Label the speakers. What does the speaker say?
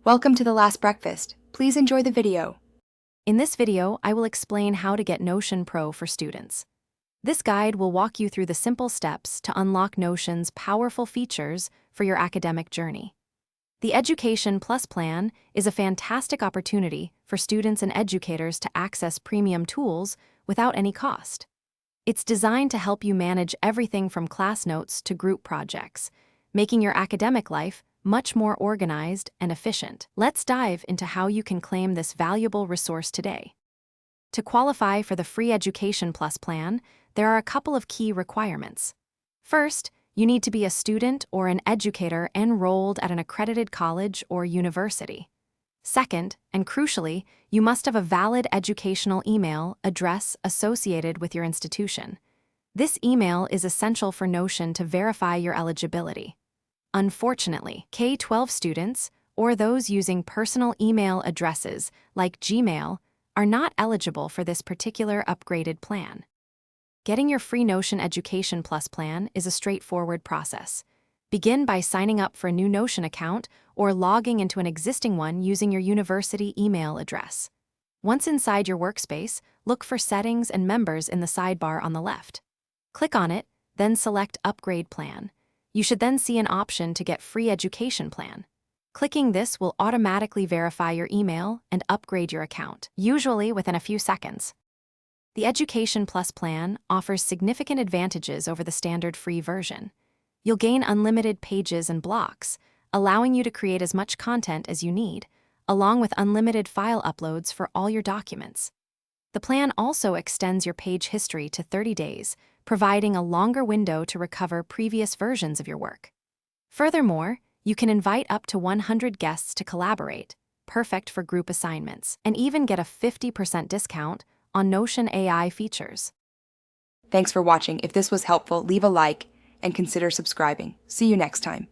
Speaker 1: Welcome to The Last Breakfast. Please enjoy the video.
Speaker 2: In this video, I will explain how to get Notion Pro for students. This guide will walk you through the simple steps to unlock Notion's powerful features for your academic journey. The Education Plus plan is a fantastic opportunity for students and educators to access premium tools without any cost. It's designed to help you manage everything from class notes to group projects, making your academic life much more organized and efficient. Let's dive into how you can claim this valuable resource today. To qualify for the free Education Plus plan, there are a couple of key requirements. First, you need to be a student or an educator enrolled at an accredited college or university. Second, and crucially, you must have a valid educational email address associated with your institution. This email is essential for Notion to verify your eligibility. Unfortunately, K-12 students, or those using personal email addresses like Gmail, are not eligible for this particular upgraded plan. Getting your free Notion Education Plus plan is a straightforward process. Begin by signing up for a new Notion account or logging into an existing one using your university email address. Once inside your workspace, look for Settings and Members in the sidebar on the left. Click on it, then select Upgrade Plan. You should then see an option to get free education plan. Clicking this will automatically verify your email and upgrade your account, usually within a few seconds. The Education Plus plan offers significant advantages over the standard free version. You'll gain unlimited pages and blocks, allowing you to create as much content as you need, along with unlimited file uploads for all your documents. The plan also extends your page history to 30 days, providing a longer window to recover previous versions of your work. Furthermore, you can invite up to 100 guests to collaborate, perfect for group assignments, and even get a 50% discount on Notion AI features.
Speaker 1: Thanks for watching. If this was helpful, leave a like and consider subscribing. See you next time.